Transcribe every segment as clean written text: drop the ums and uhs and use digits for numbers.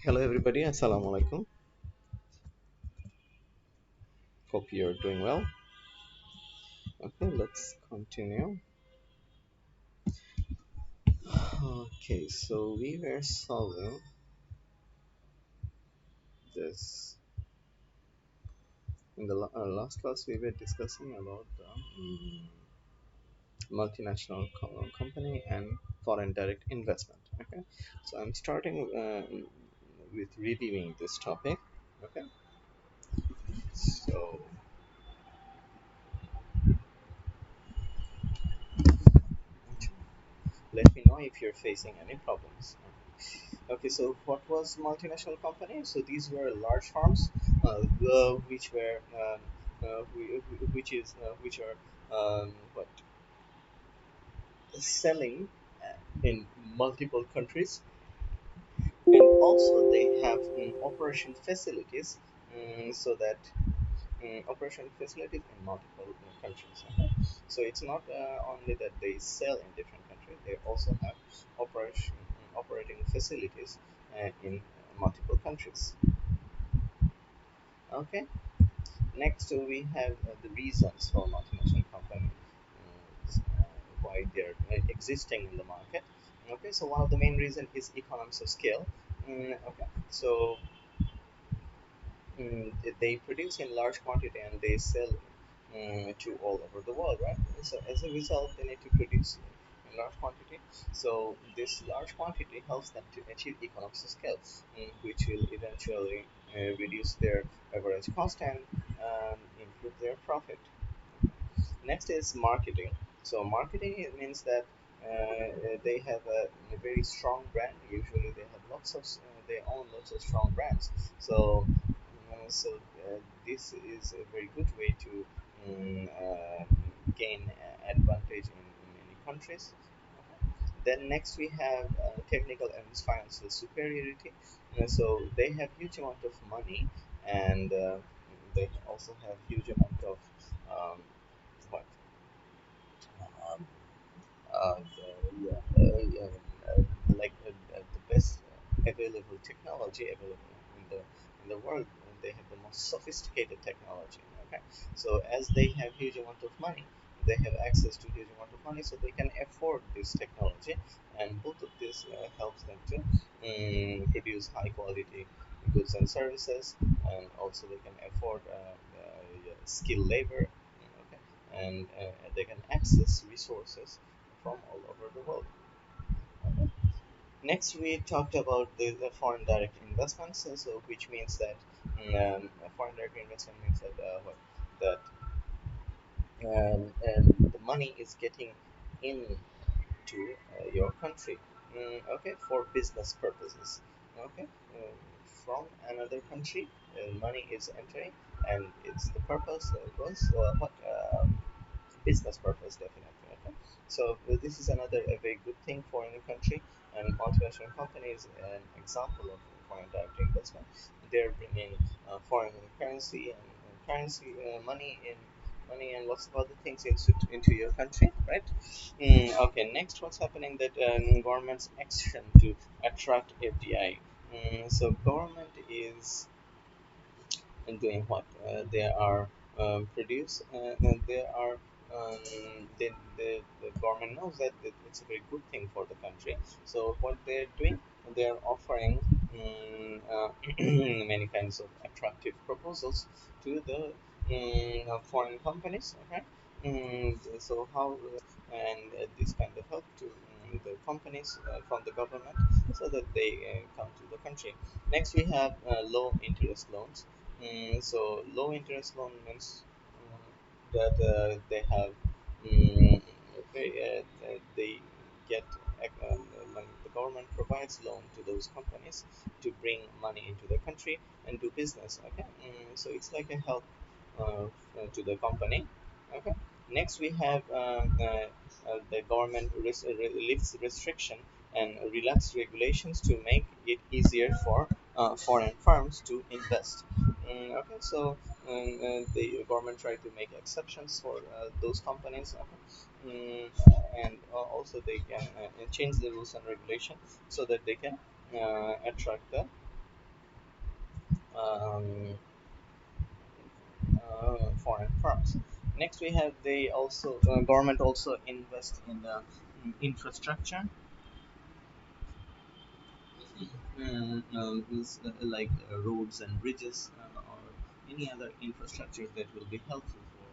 Hello, everybody. Assalamu alaikum. Hope you're doing well. Okay, let's continue. Okay, so we were solving this in the last class. We were discussing about the multinational company and foreign direct investment. Okay, so I'm starting with reviewing this topic. Okay, so let me know if you're facing any problems. Okay, so what was multinational company? So these were large firms, which were which are what selling in multiple countries, and also they have operation facilities, so that operation facilities in multiple countries. Okay? So it's not only that they sell in different countries; they also have operating facilities in multiple countries. Okay. Next, we have the reasons for multinational company, why they're existing in the market. Okay, so one of the main reason is economies of scale. Okay, so they produce in large quantity and they sell to all over the world, right? So as a result, they need to produce in large quantity. So this large quantity helps them to achieve economies of scale, which will eventually reduce their average cost and improve their profit. Next is marketing. So marketing, it means that they have a very strong brand. Usually, they have they own lots of strong brands. So this is a very good way to gain advantage in many countries. Then next we have technical and financial superiority. So they have huge amount of money, and they also have huge amount of um, what um, yeah, like the best available technology available in the world. And they have the most sophisticated technology. Okay, so as they have huge amount of money, they have access to huge amount of money, so they can afford this technology, and both of this helps them to produce high quality goods and services, and also they can afford skilled labor. Okay, and they can access resources from all over the world. Okay. Next, we talked about the foreign direct investments, so which means that foreign direct investment means that that the money is getting into your country, okay, for business purposes. Okay, from another country, money is entering, and it's the purpose was what business purpose, definitely. Okay, so this is another a very good thing for any country, and multinational companies an example of foreign direct investment. They're bringing foreign currency and currency money and lots of other things into your country, right? Okay, next, what's happening that government's action to attract FDI. So government is doing what they are produce they are the government knows that it's a very good thing for the country. So what they're doing, they're offering many kinds of attractive proposals to the foreign companies. Okay, so how and this kind of help to the companies from the government, so that they come to the country. Next, we have low interest loans. So low interest loan means that they have they get when the government provides loan to those companies to bring money into the country and do business. Okay, so it's like a help to the company. Okay. Next, we have the government lifts restriction and relax regulations to make it easier for foreign firms to invest. Okay, so the government tried to make exceptions for those companies. And also they can change the rules and regulations so that they can attract the um, foreign firms. Next, we have they also government also invest in the infrastructure, like roads and bridges or any other infrastructures that will be helpful for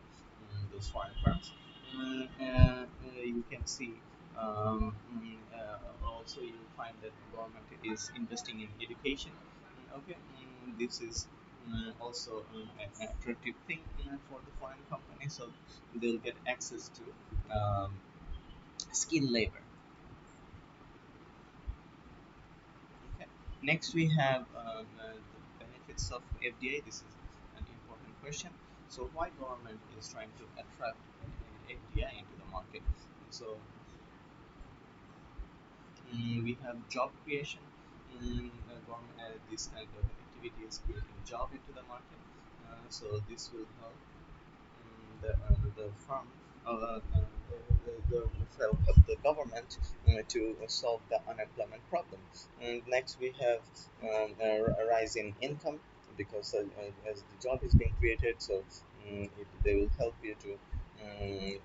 those foreign firms. You can see also you will find that the government is investing in education. Okay, this is also an attractive thing for the foreign companies, so they'll get access to skilled labor. Okay. Next, we have the benefits of FDI. This is an important question. So, why government is trying to attract FDI into the market? So, we have job creation. This kind of activity is creating job into the market. So, this will help the firm will help the government to solve the unemployment problem. And next, we have a rise in income because as the job is being created, so they will help you to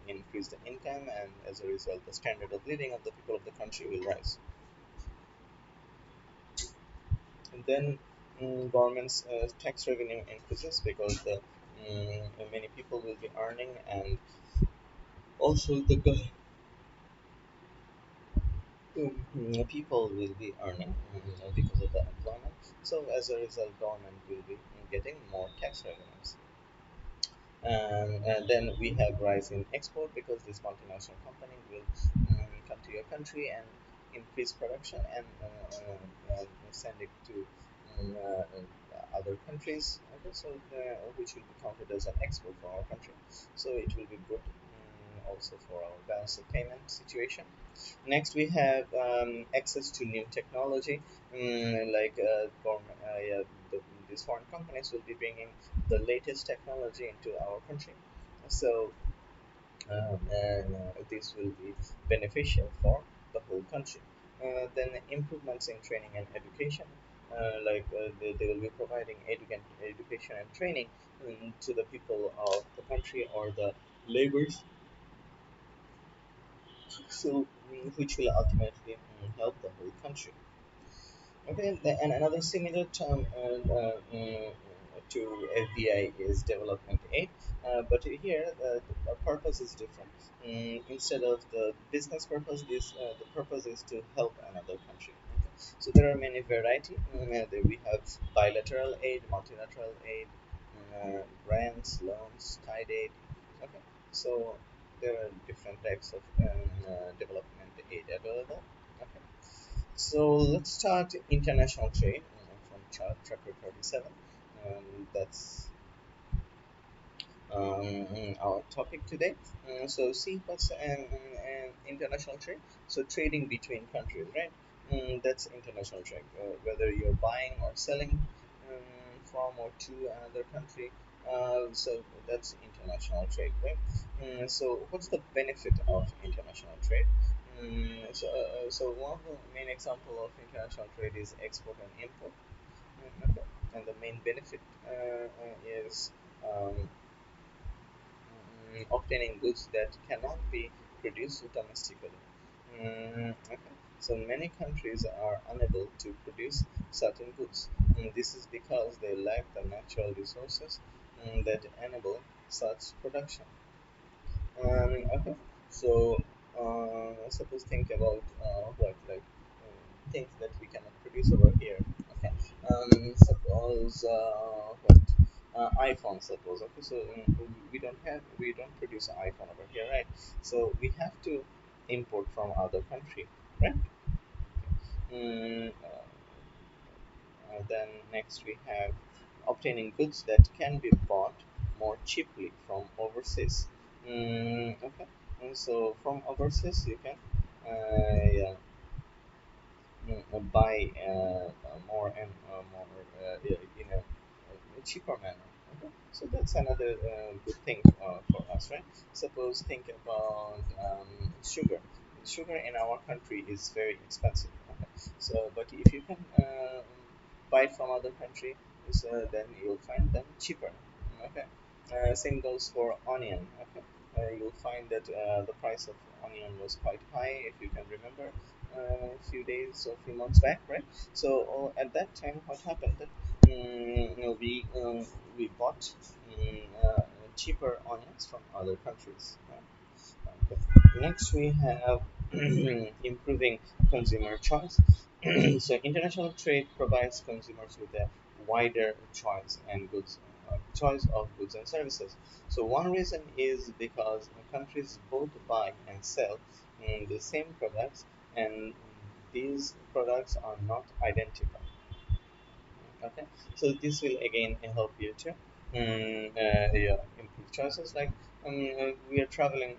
increase the income, and as a result, the standard of living of the people of the country will rise. And then government's tax revenue increases because many people will be earning, and also people will be earning because of the employment. So as a result, government will be getting more tax revenues. And then we have rise in export because this multinational company will come to your country and increase production and send it to other countries. Okay, so which will be counted as an export for our country. So it will be good also for our balance of payment situation. Next, we have access to new technology, like yeah, these foreign companies will be bringing the latest technology into our country. So, and this will be beneficial for the whole country. Then improvements in training and education, they will be providing education and training to the people of the country or the laborers, so which will ultimately help the whole country. Okay, and another similar term to FDI is development aid, but here the purpose is different. Instead of the business purpose, the purpose is to help another country. Okay. So there are many variety. We have bilateral aid, multilateral aid, grants, loans, tied aid. Okay, so there are different types of development aid available. Okay. So let's start international trade from chapter 37. That's our topic today. So see what's an international trade. So trading between countries, right? That's international trade. Whether you're buying or selling from or to another country. So that's international trade, right? So what's the benefit of international trade? So one of the main example of international trade is export and import. Okay. And the main benefit is um, obtaining goods that cannot be produced domestically. Okay. So many countries are unable to produce certain goods. This is because they lack the natural resources that enable such production. Okay. So suppose think about what like things that we cannot produce over here. Okay. Suppose what iPhone. Suppose okay. So we don't produce an iPhone over here, right? So we have to import from other country, right? Then next we have obtaining goods that can be bought more cheaply from overseas. Okay, and so from overseas you can yeah, buy more and more yeah, in a cheaper manner. Okay? So that's another good thing for us, right? Suppose think about sugar. Sugar in our country is very expensive. Okay? So, but if you can buy it from other country, then you'll find them cheaper. Okay. Same goes for onion. Okay. You'll find that the price of onion was quite high, if you can remember, a few days or a few months back, right? So at that time, what happened? That we bought cheaper onions from other countries. Okay. Next, we have improving consumer choice. So, international trade provides consumers with a wider choice of goods and services. So, one reason is because countries both buy and sell the same products, and these products are not identical. Okay, so this will again help you to yeah, improve choices. Like we are traveling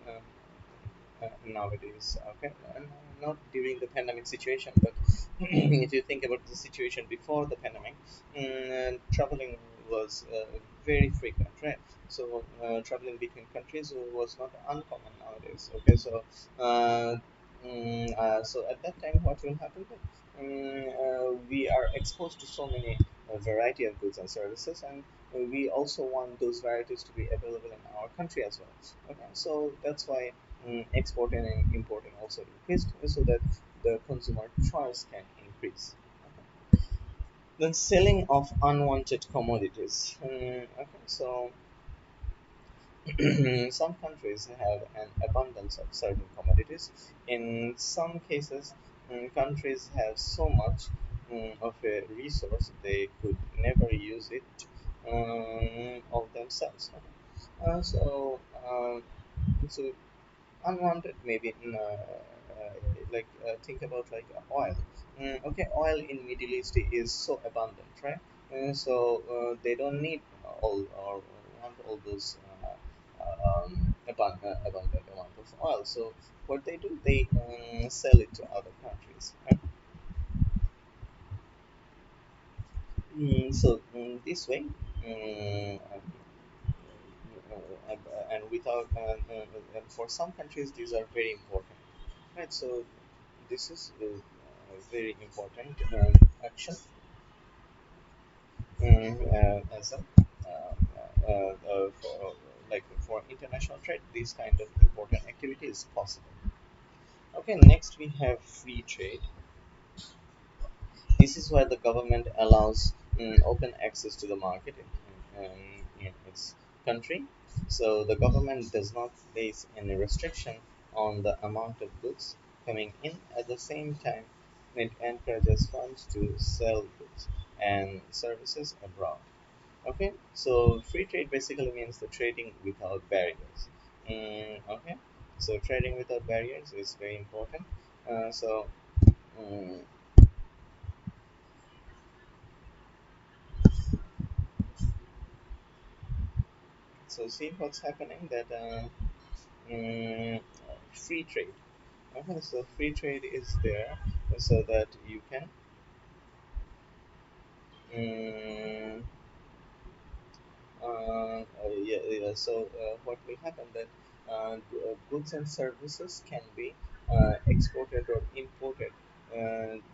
nowadays. Okay, and not during the pandemic situation, but if you think about the situation before the pandemic, traveling was very frequent, right? So traveling between countries was not uncommon nowadays. Okay, so so at that time, what will happen? We are exposed to so many variety of goods and services, and we also want those varieties to be available in our country as well. Okay, so that's why exporting and importing also increased, so that the consumer choice can increase. Then selling of unwanted commodities. Okay, so some countries have an abundance of certain commodities. In some cases, countries have so much of a resource they could never use it of themselves. So unwanted maybe like think about like oil. Okay, oil in Middle East is so abundant, right? They don't need all or want all those abundant amount of oil. So what they do, they sell it to other countries, right? This way, and without and for some countries these are very important, right? So this is a very important action as a for like for international trade. These kind of important activity is possible. Okay, next we have free trade. This is where the government allows open access to the market in its country. So the government does not place any restriction on the amount of goods coming in. At the same time, it encourages firms to sell goods and services abroad. Okay, so free trade basically means the trading without barriers. Okay, so trading without barriers is very important. Mm, so see what's happening that free trade. Okay, so free trade is there so that you can um, what will happen that goods and services can be exported or imported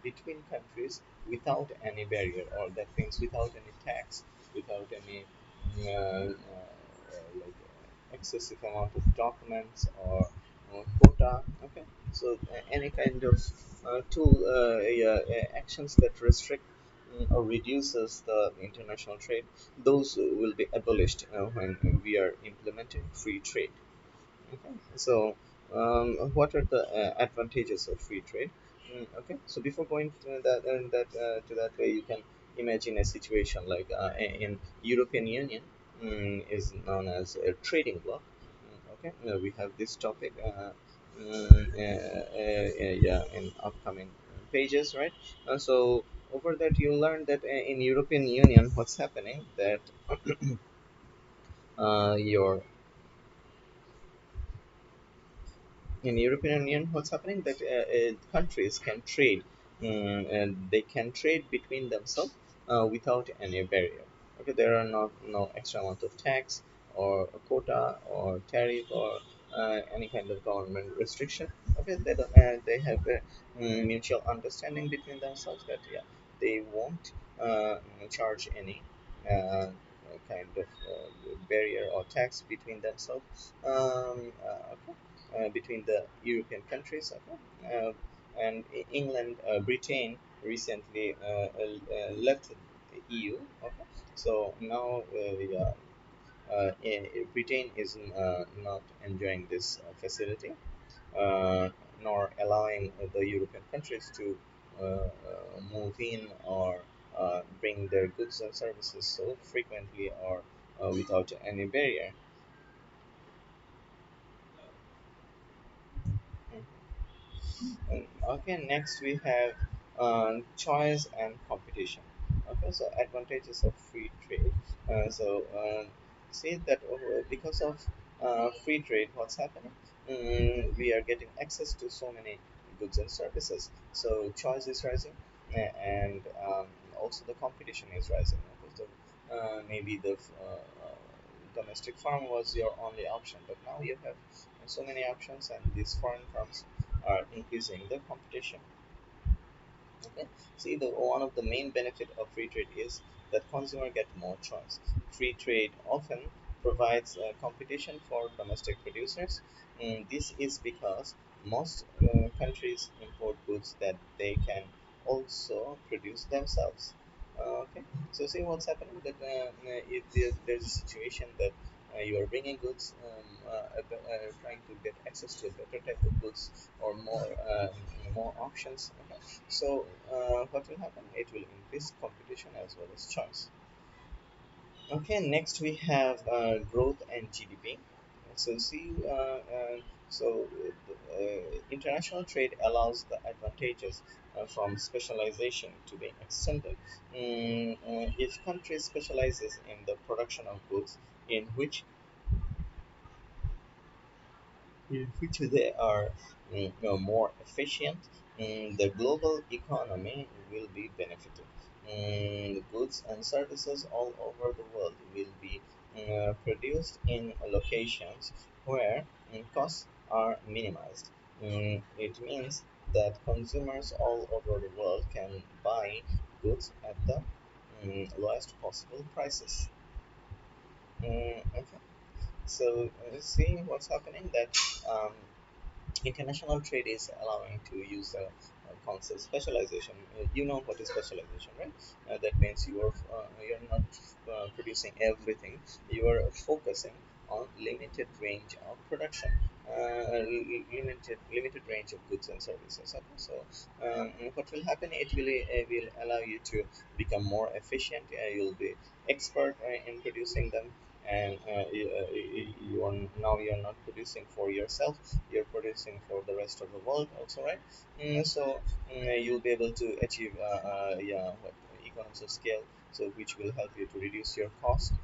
between countries without any barrier, or that means without any tax, without any like excessive amount of documents or quota. Okay, so any kind of actions that restrict or reduces the international trade, those will be abolished when we are implementing free trade. Okay, so what are the advantages of free trade? Okay, so before going to that way, you can imagine a situation like in European Union is known as a trading bloc. Okay, we have this topic yeah, in upcoming pages, right? So over that, you learn that in European Union, what's happening that your in European Union, what's happening that countries can trade, and they can trade between themselves without any barrier. Okay, there are no extra amount of tax or a quota or tariff or any kind of government restriction. Okay, they have a mutual understanding between themselves that yeah, they won't charge any. kind of barrier or tax between themselves, between the European countries. Okay? And England, Britain recently left the EU. Okay? So now yeah, Britain is not enjoying this facility, uh, nor allowing the European countries to move in or bring their goods and services so frequently or without any barrier. Okay, next we have choice and competition. Okay, so advantages of free trade. See that because of free trade, what's happening? We are getting access to so many goods and services. So choice is rising, and also the competition is rising. Because maybe the domestic farm was your only option, but now you have so many options, and these foreign farms are increasing the competition. Okay. See, the one of the main benefit of free trade is that consumer get more choice. Free trade often provides competition for domestic producers. This is because most countries import goods that they can also produce themselves. Okay, so see what's happening that if there's a situation that you are bringing goods, trying to get access to a better type of goods or more options. Okay. So what will happen? It will increase competition as well as choice. Okay, next we have growth and GDP. So see, international trade allows the advantages from specialization to be extended. If country specializes in the production of goods in which they are more efficient, the global economy will be benefited. Goods and services all over the world will be produced in locations where costs are minimized. It means that consumers all over the world can buy goods at the lowest possible prices. Okay. So, see what's happening that um, international trade is allowing to use a concept specialization. You know what is specialization, right? That means you're not producing everything. You are focusing on limited range of production, limited range of goods and services. Okay? So what will happen? It will allow you to become more efficient. You'll be expert in producing them, and you are not producing for yourself, you're producing for the rest of the world also, right? So you'll be able to achieve yeah, what economies of scale, so which will help you to reduce your cost.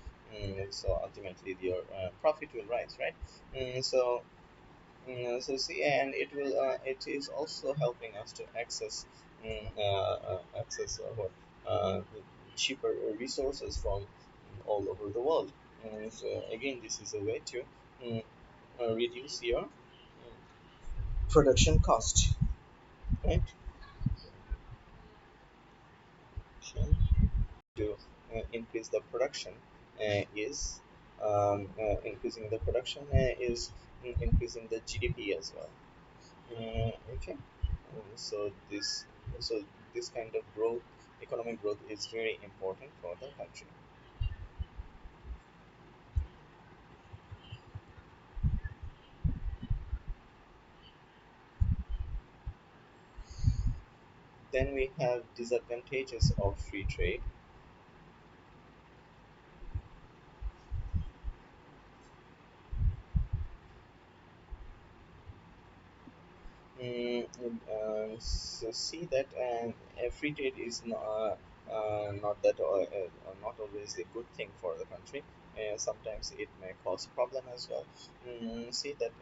So ultimately your profit will rise, right? So see, and it is also helping us to access what cheaper resources from all over the world. So again, this is a way to mm, reduce your production cost, right? So to increase the production is increasing the production is increasing the GDP as well. Okay. So this kind of growth, economic growth, is very important for the country. Then we have disadvantages of free trade. So see that free trade is not always a good thing for the country. Sometimes it may cause problem as well. See that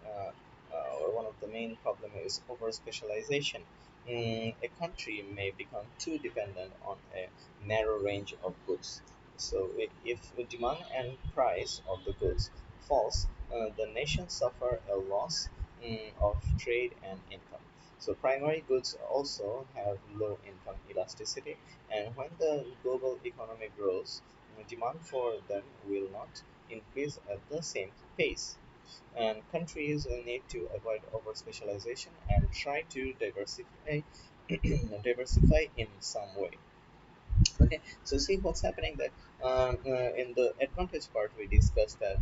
one of the main problem is over specialization. A country may become too dependent on a narrow range of goods. So if the demand and price of the goods falls, the nation suffer a loss of trade and income. So primary goods also have low income elasticity, and when the global economy grows, demand for them will not increase at the same pace. And countries need to avoid over specialization and try to diversify in some way. Okay, so see what's happening that in the advantage part we discussed that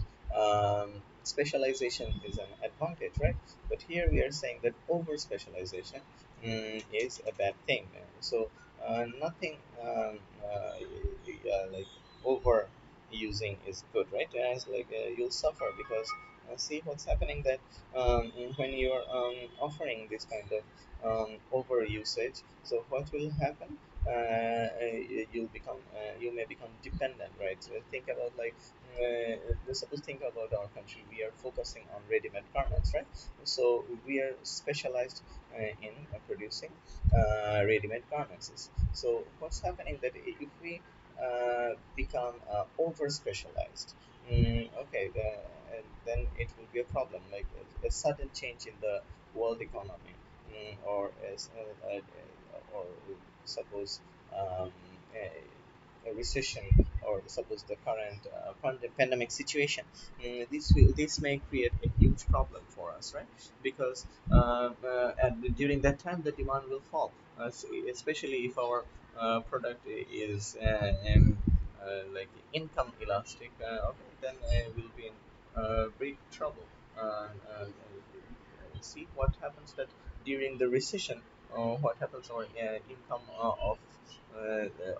specialization is an advantage, right? But here we are saying that over specialization is a bad thing. So nothing like over using is good, right? As like you'll suffer because see what's happening that when you're offering this kind of over usage, so what will happen? You may become dependent, right? So think about like suppose think about our country. We are focusing on ready-made garments, right? So we are specialized in producing ready-made garments. So what's happening that if we become over specialized, okay, then it will be a problem, like a sudden change in the world economy, or as or suppose a recession, or suppose the current pandemic situation. This may create a huge problem for us, right? Because during that time the demand will fall, especially if our product is like income elastic. Okay, then we'll be in big trouble. See what happens that during the recession, what happens our income of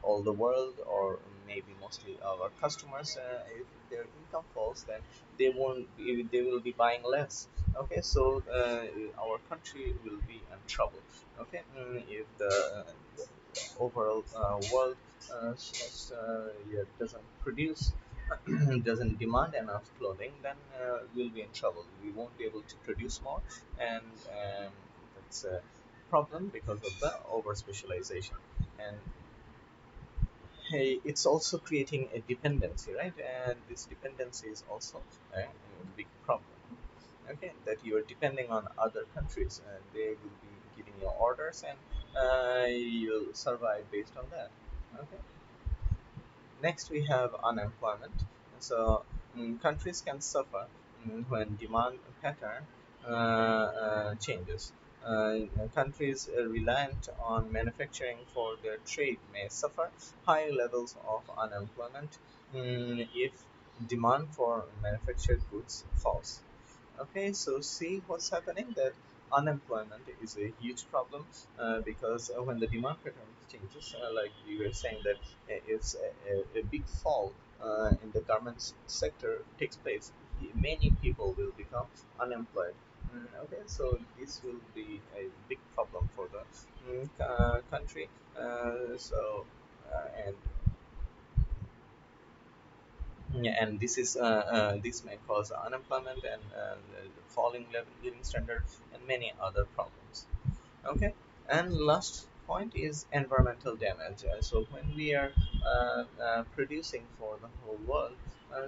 all the world, or maybe mostly our customers, if their income falls, then they will be buying less. Okay, so our country will be in trouble. Okay, if the overall world yeah, doesn't produce doesn't demand enough clothing, then we'll be in trouble. We won't be able to produce more, and that's a problem because of the over specialization. And hey, it's also creating a dependency, right? And this dependency is also a big problem. Okay, that you are depending on other countries, and they will be giving you orders, and you'll survive based on that. Okay. Next, we have unemployment. So, countries can suffer when demand pattern changes. Countries reliant on manufacturing for their trade may suffer high levels of unemployment if demand for manufactured goods falls. Okay, so see what's happening that unemployment is a huge problem because when the demand pattern changes, like you were saying that if a big fall in the garment sector takes place, many people will become unemployed. Okay, so this will be a big problem for the country. And yeah, and this may cause unemployment and falling living standard and many other problems. Okay, and last point is environmental damage. So when we are producing for the whole world,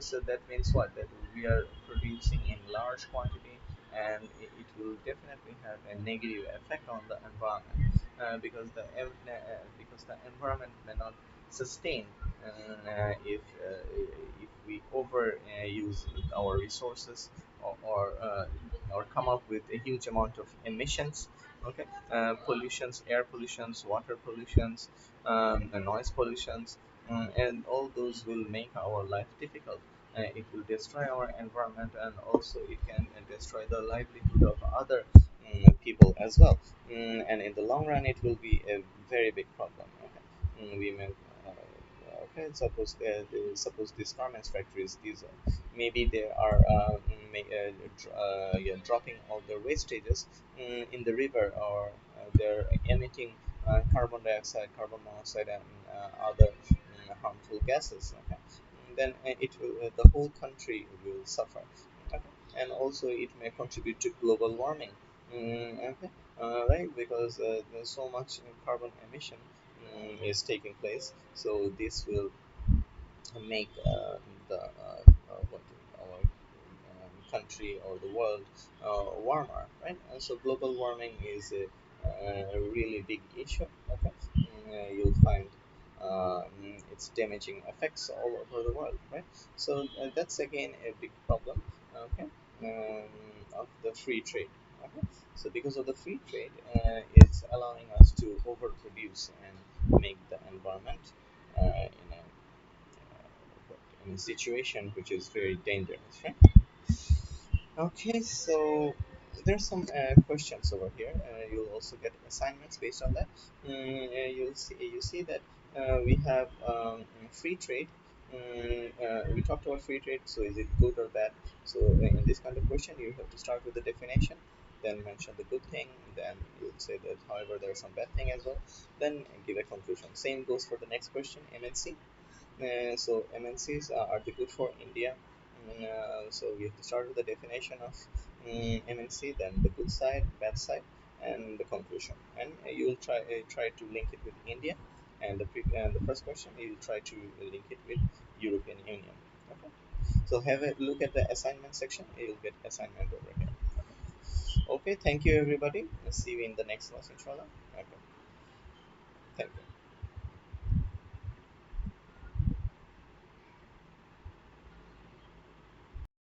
so that means what? That we are producing in large quantity, and it will definitely have a negative effect on the environment because the environment may not sustain if we over use our resources, or come up with a huge amount of emissions. Okay, pollutions, air pollutions, water pollutions, and noise pollutions, and all those will make our life difficult. It will destroy our environment, and also it can destroy the livelihood of other people as well. And in the long run, it will be a very big problem. Okay, we may. Okay, suppose these garments factories, these maybe they are yeah, dropping all their wastages in the river, or they're emitting carbon dioxide, carbon monoxide, and other harmful gases. Okay, then the whole country will suffer. Okay, and also it may contribute to global warming. Okay, right, because there's so much carbon emission is taking place, so this will make the what our country or the world warmer, right? And so global warming is a really big issue. Okay, you'll find its damaging effects all over the world, right? So that's again a big problem, okay, of the free trade. Okay? So because of the free trade, it's allowing us to overproduce and make the environment in a situation which is very dangerous, right? Okay, so there's some questions over here. You'll also get assignments based on that. You see that we have free trade. We talked about free trade. So is it good or bad? So in this kind of question, you have to start with the definition, then mention the good thing, then you'll say that however there are some bad thing as well, then give a conclusion. Same goes for the next question, MNC. So MNCs are they good for India? So we have to start with the definition of MNC, then the good side, bad side, and the conclusion. And you will try to link it with India. And the first question you will try to link it with European Union. Okay. So have a look at the assignment section. You'll get assignment over here. Okay. Thank you everybody. See you in the next class, inshallah. Okay. Thank you.